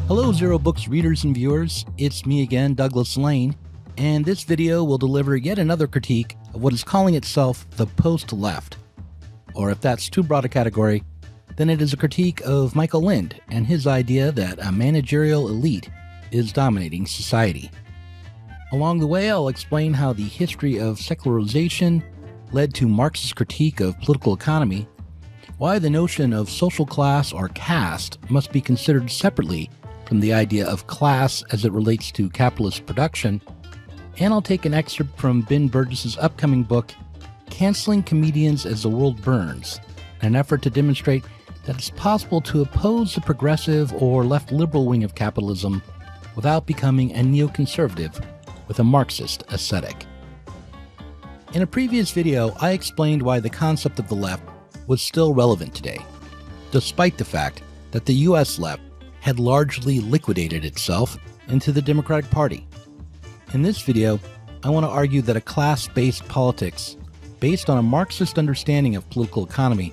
Hello Zero Books readers and viewers, it's me again, Douglas Lane, and this video will deliver yet another critique of what is calling itself the post-left. Or if that's too broad a category, then it is a critique of Michael Lind and his idea that a managerial elite is dominating society. Along the way, I'll explain how the history of secularization led to Marx's critique of political economy, why the notion of social class or caste must be considered separately from the idea of class as it relates to capitalist production, and I'll take an excerpt from Ben Burgis' upcoming book, Canceling Comedians as the World Burns, an effort to demonstrate that it's possible to oppose the progressive or left liberal wing of capitalism without becoming a neoconservative with a Marxist aesthetic. In a previous video, I explained why the concept of the left was still relevant today, despite the fact that the US left had largely liquidated itself into the Democratic Party. In this video, I want to argue that a class-based politics based on a Marxist understanding of political economy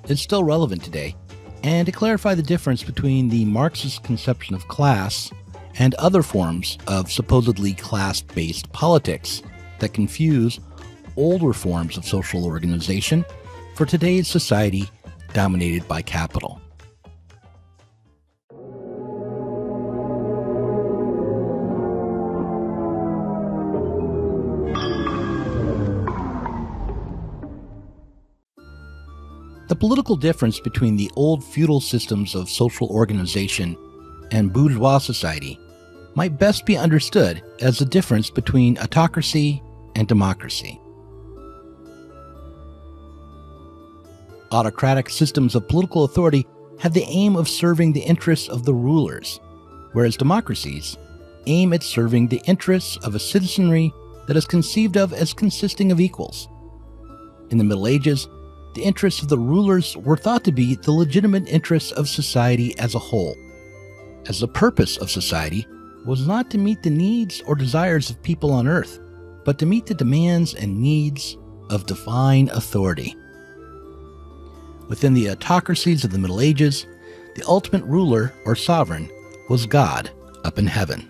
is still relevant today, and to clarify the difference between the Marxist conception of class and other forms of supposedly class-based politics that confuse older forms of social organization for today's society dominated by capital. The political difference between the old feudal systems of social organization and bourgeois society might best be understood as the difference between autocracy and democracy. Autocratic systems of political authority have the aim of serving the interests of the rulers, whereas democracies aim at serving the interests of a citizenry that is conceived of as consisting of equals. In the Middle Ages, the interests of the rulers were thought to be the legitimate interests of society as a whole, as the purpose of society was not to meet the needs or desires of people on earth, but to meet the demands and needs of divine authority. Within the autocracies of the Middle Ages, the ultimate ruler or sovereign was God up in heaven.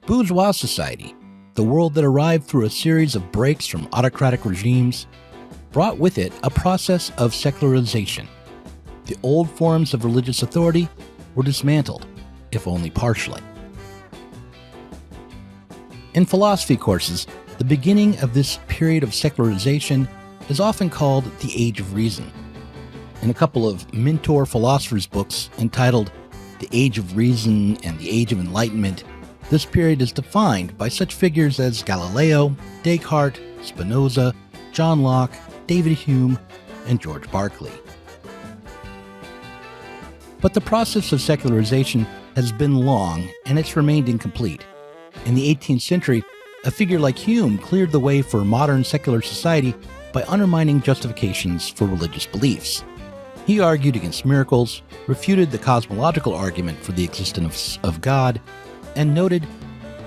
Bourgeois society, the world that arrived through a series of breaks from autocratic regimes, brought with it a process of secularization. The old forms of religious authority were dismantled, if only partially. In philosophy courses, the beginning of this period of secularization is often called the Age of Reason. In a couple of mentor philosophers' books entitled The Age of Reason and The Age of Enlightenment, this period is defined by such figures as Galileo, Descartes, Spinoza, John Locke, David Hume, and George Berkeley. But the process of secularization has been long, and it's remained incomplete. In the 18th century, a figure like Hume cleared the way for modern secular society by undermining justifications for religious beliefs. He argued against miracles, refuted the cosmological argument for the existence of God, and noted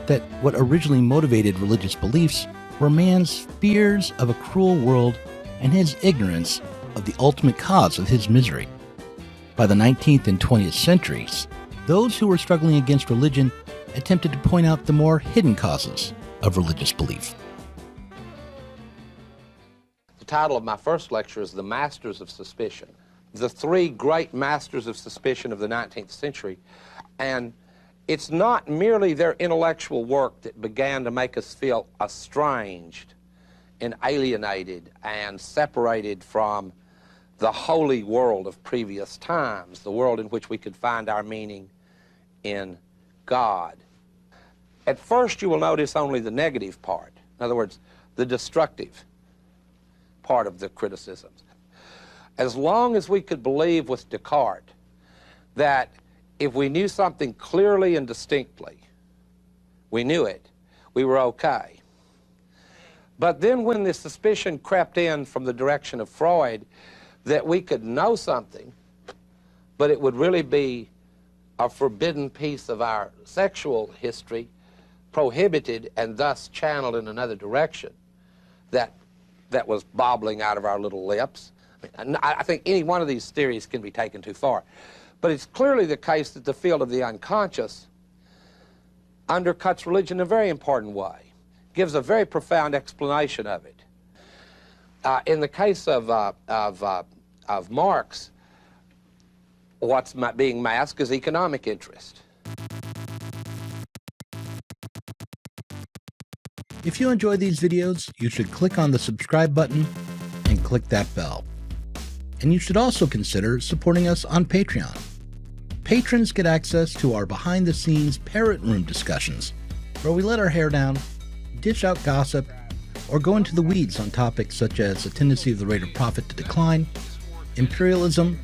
that what originally motivated religious beliefs were man's fears of a cruel world and his ignorance of the ultimate cause of his misery. By the 19th and 20th centuries, those who were struggling against religion attempted to point out the more hidden causes of religious belief. The title of my first lecture is The Masters of Suspicion. The three great masters of suspicion of the 19th century, and it's not merely their intellectual work that began to make us feel estranged and alienated and separated from the holy world of previous times, the world in which we could find our meaning in God. At first, you will notice only the negative part. In other words, the destructive part of the criticisms. As long as we could believe with Descartes that if we knew something clearly and distinctly, we knew it, we were okay. But then when the suspicion crept in from the direction of Freud that we could know something, but it would really be a forbidden piece of our sexual history, prohibited and thus channeled in another direction, that was bobbling out of our little lips, And I think any one of these theories can be taken too far. But it's clearly the case that the field of the unconscious undercuts religion in a very important way, gives a very profound explanation of it. In the case of Marx, what's being masked is economic interest. If you enjoy these videos, you should click on the subscribe button and click that bell. And you should also consider supporting us on Patreon. Patrons get access to our behind-the-scenes parrot room discussions, where we let our hair down, dish out gossip, or go into the weeds on topics such as the tendency of the rate of profit to decline, imperialism,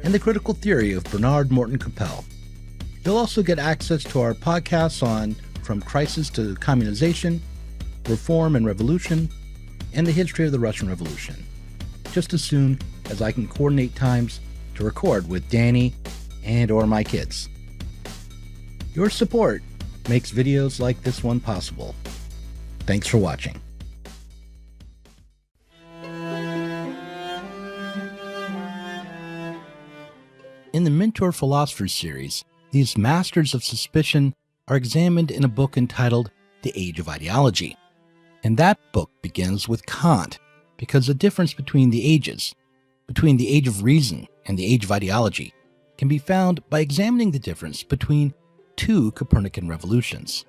and the critical theory of Bernard Morton Capel. You'll also get access to our podcasts on From Crisis to Communization, Reform and Revolution, and the history of the Russian Revolution, just as soon as I can coordinate times to record with Danny and or my kids. Your support makes videos like this one possible. Thanks for watching. In the Mentor Philosophers series, these masters of suspicion are examined in a book entitled The Age of Ideology. And that book begins with Kant, because the difference between the ages, between the age of reason and the age of ideology, can be found by examining the difference between two Copernican revolutions.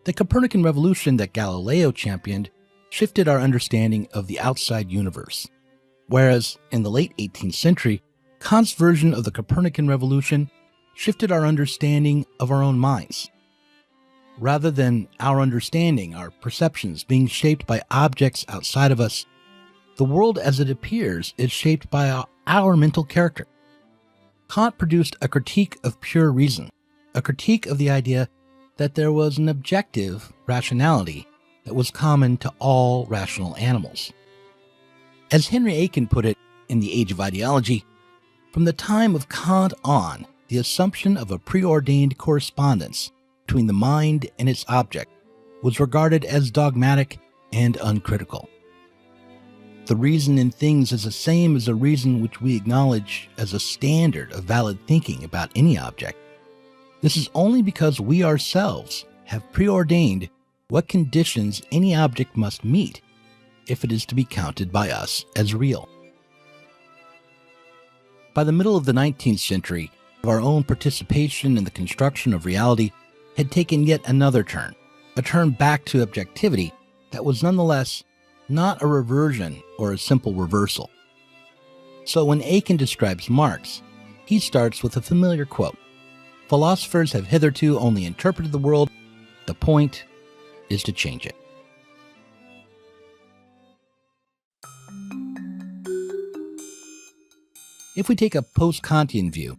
The Copernican revolution that Galileo championed shifted our understanding of the outside universe, whereas in the late 18th century, Kant's version of the Copernican revolution shifted our understanding of our own minds. Rather than our understanding, our perceptions being shaped by objects outside of us, the world as it appears is shaped by our mental character. Kant produced a critique of pure reason, a critique of the idea that there was an objective rationality that was common to all rational animals. As Henry Aiken put it in The Age of Ideology, from the time of Kant on, the assumption of a preordained correspondence between the mind and its object was regarded as dogmatic and uncritical. The reason in things is the same as the reason which we acknowledge as a standard of valid thinking about any object. This is only because we ourselves have preordained what conditions any object must meet if it is to be counted by us as real. By the middle of the 19th century, our own participation in the construction of reality had taken yet another turn, a turn back to objectivity that was nonetheless not a reversion or a simple reversal. So when Aiken describes Marx, he starts with a familiar quote: "Philosophers have hitherto only interpreted the world. The point is to change it." If we take a post-Kantian view,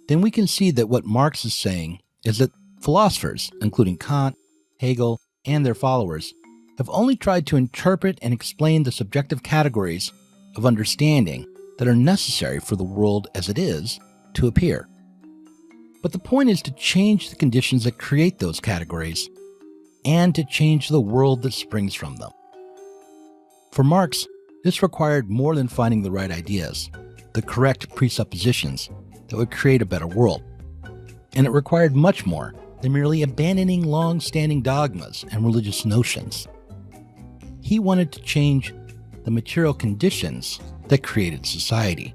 then we can see that what Marx is saying is that philosophers, including Kant, Hegel, and their followers, have only tried to interpret and explain the subjective categories of understanding that are necessary for the world as it is to appear. But the point is to change the conditions that create those categories and to change the world that springs from them. For Marx, this required more than finding the right ideas, the correct presuppositions that would create a better world. And it required much more than merely abandoning long-standing dogmas and religious notions. He wanted to change the material conditions that created society.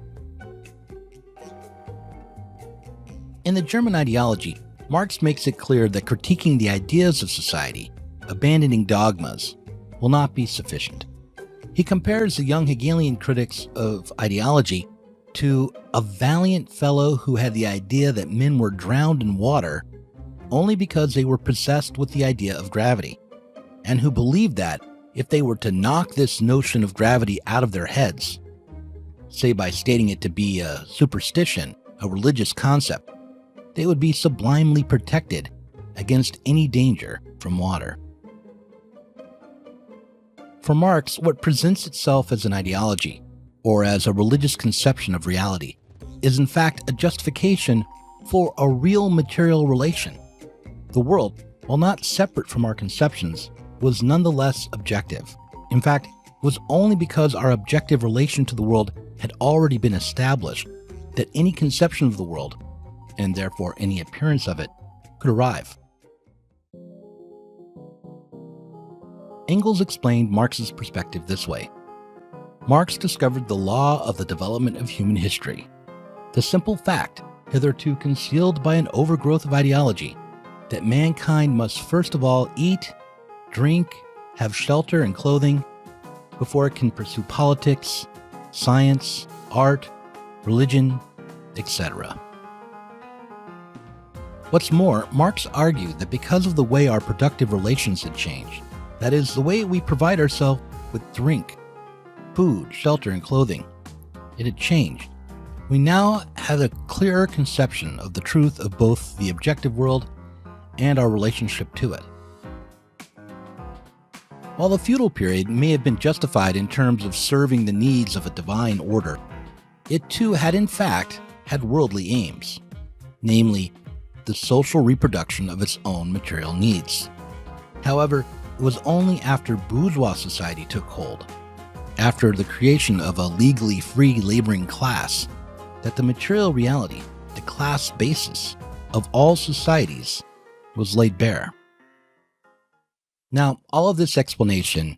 In the German ideology, Marx makes it clear that critiquing the ideas of society, abandoning dogmas, will not be sufficient. He compares the young Hegelian critics of ideology to a valiant fellow who had the idea that men were drowned in water only because they were possessed with the idea of gravity, and who believed that if they were to knock this notion of gravity out of their heads, say by stating it to be a superstition, a religious concept, they would be sublimely protected against any danger from water. For Marx, what presents itself as an ideology, or as a religious conception of reality, is in fact a justification for a real material relation. The world, while not separate from our conceptions, was nonetheless objective. In fact, was only because our objective relation to the world had already been established that any conception of the world, and therefore any appearance of it, could arrive. Engels explained Marx's perspective this way. Marx discovered the law of the development of human history, the simple fact, hitherto concealed by an overgrowth of ideology, that mankind must first of all eat, drink, have shelter and clothing, before it can pursue politics, science, art, religion, etc. What's more, Marx argued that because of the way our productive relations had changed, that is, the way we provide ourselves with drink, food, shelter, and clothing, it had changed. We now had a clearer conception of the truth of both the objective world and our relationship to it. While the feudal period may have been justified in terms of serving the needs of a divine order, it too had in fact had worldly aims, namely the social reproduction of its own material needs. However, it was only after bourgeois society took hold, after the creation of a legally free laboring class, that the material reality, the class basis of all societies, was laid bare. Now, all of this explanation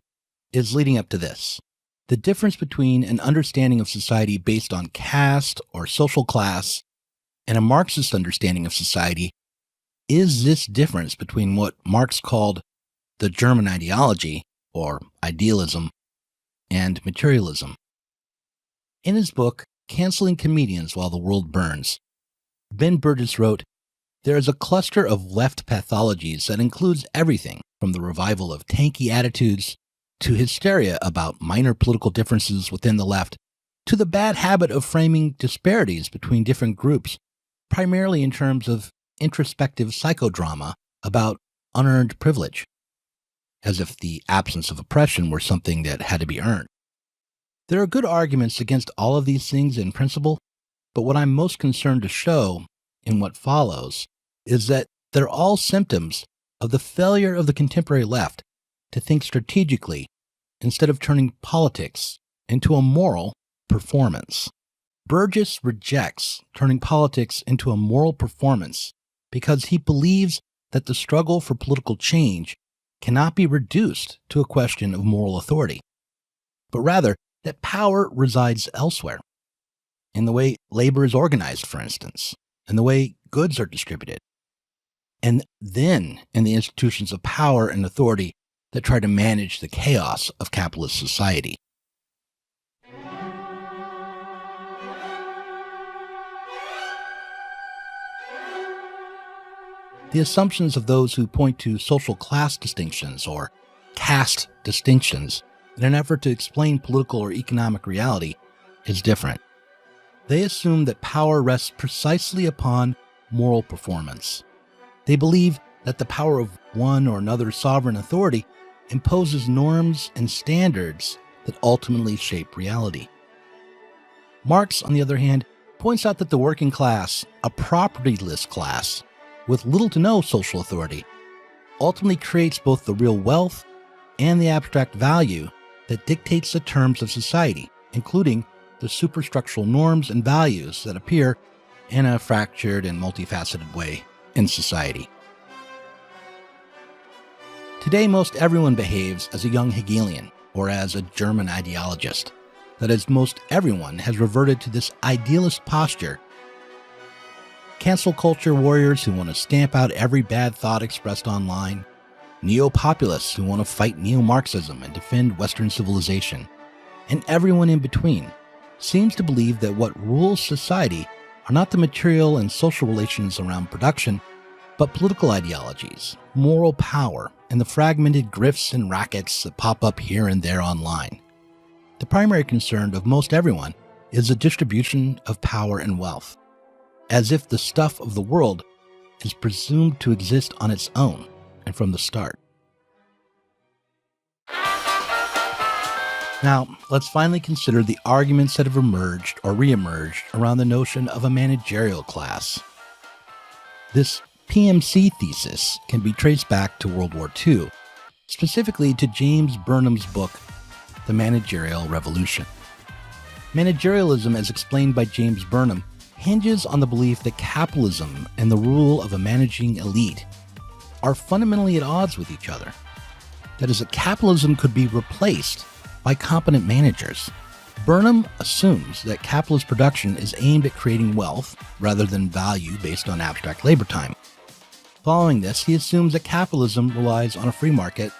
is leading up to this. The difference between an understanding of society based on caste or social class and a Marxist understanding of society is this difference between what Marx called the German ideology, or idealism, and materialism. In his book, Canceling Comedians While the World Burns, Ben Burgis wrote, "There is a cluster of left pathologies that includes everything from the revival of tanky attitudes to hysteria about minor political differences within the left, to the bad habit of framing disparities between different groups, primarily in terms of introspective psychodrama about unearned privilege, as if the absence of oppression were something that had to be earned. There are good arguments against all of these things in principle, but what I'm most concerned to show in what follows is that they're all symptoms of the failure of the contemporary left to think strategically instead of turning politics into a moral performance." Burgis rejects turning politics into a moral performance because he believes that the struggle for political change cannot be reduced to a question of moral authority, but rather that power resides elsewhere, in the way labor is organized, for instance, and the way goods are distributed, and then in the institutions of power and authority that try to manage the chaos of capitalist society. The assumptions of those who point to social class distinctions or caste distinctions in an effort to explain political or economic reality is different. They assume that power rests precisely upon moral performance. They believe that the power of one or another sovereign authority imposes norms and standards that ultimately shape reality. Marx, on the other hand, points out that the working class, a propertyless class with little to no social authority, ultimately creates both the real wealth and the abstract value that dictates the terms of society, including the superstructural norms and values that appear in a fractured and multifaceted way in society. Today, most everyone behaves as a young Hegelian or as a German ideologist. That is, most everyone has reverted to this idealist posture. Cancel culture warriors who want to stamp out every bad thought expressed online, neo-populists who want to fight neo-Marxism and defend Western civilization, and everyone in between seems to believe that what rules society are not the material and social relations around production, but political ideologies, moral power, and the fragmented grifts and rackets that pop up here and there online. The primary concern of most everyone is the distribution of power and wealth, as if the stuff of the world is presumed to exist on its own and from the start. Now, let's finally consider the arguments that have emerged or re-emerged around the notion of a managerial class. This PMC thesis can be traced back to World War II, specifically to James Burnham's book, the managerial revolution. Managerialism, as explained by James Burnham, hinges on the belief that capitalism and the rule of a managing elite are fundamentally at odds with each other. That is, that capitalism could be replaced by competent managers. Burnham assumes that capitalist production is aimed at creating wealth rather than value based on abstract labor time. Following this, he assumes that capitalism relies on a free market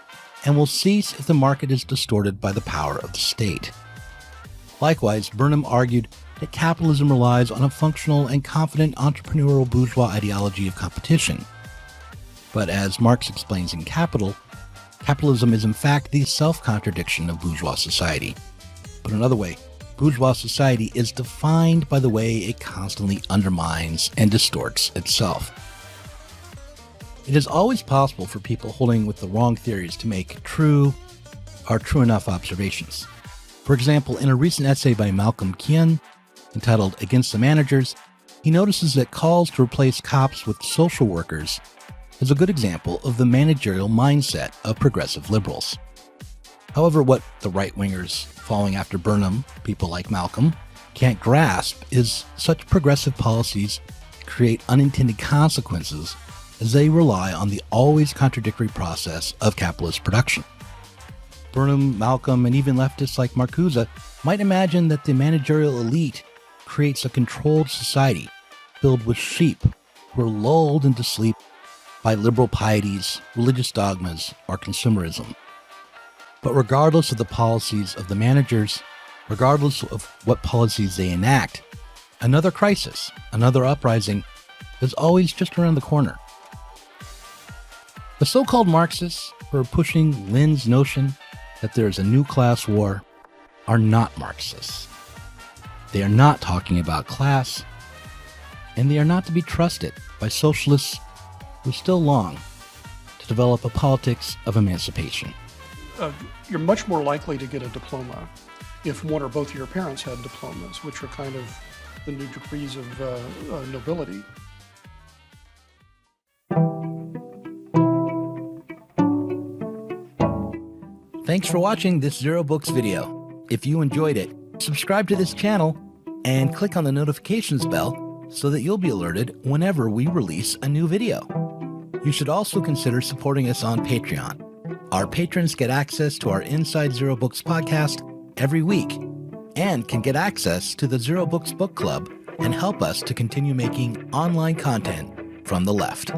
and will cease if the market is distorted by the power of the state. Likewise, Burnham argued that capitalism relies on a functional and confident entrepreneurial bourgeois ideology of competition. But as Marx explains in Capital, capitalism is in fact the self-contradiction of bourgeois society. Put another way, bourgeois society is defined by the way it constantly undermines and distorts itself. It is always possible for people holding with the wrong theories to make true enough observations. For example, in a recent essay by Malcolm Kien, entitled Against the Managers, he notices that calls to replace cops with social workers is a good example of the managerial mindset of progressive liberals. However, what the right-wingers following after Burnham, people like Malcolm, can't grasp is such progressive policies create unintended consequences as they rely on the always contradictory process of capitalist production. Burnham, Malcolm, and even leftists like Marcuse might imagine that the managerial elite creates a controlled society filled with sheep who are lulled into sleep by liberal pieties, religious dogmas, or consumerism. But regardless of the policies of the managers, regardless of what policies they enact, another crisis, another uprising is always just around the corner. The so-called Marxists who are pushing Lin's notion that there is a new class war are not Marxists. They are not talking about class, and they are not to be trusted by socialists who still long to develop a politics of emancipation. You're much more likely to get a diploma if one or both of your parents had diplomas, which are kind of the new degrees of nobility. Thanks for watching this Zero Books video. If you enjoyed it, subscribe to this channel and click on the notifications bell so that you'll be alerted whenever we release a new video. You should also consider supporting us on Patreon. Our patrons get access to our Inside Zero Books podcast every week and can get access to the Zero Books Book Club and help us to continue making online content from the left.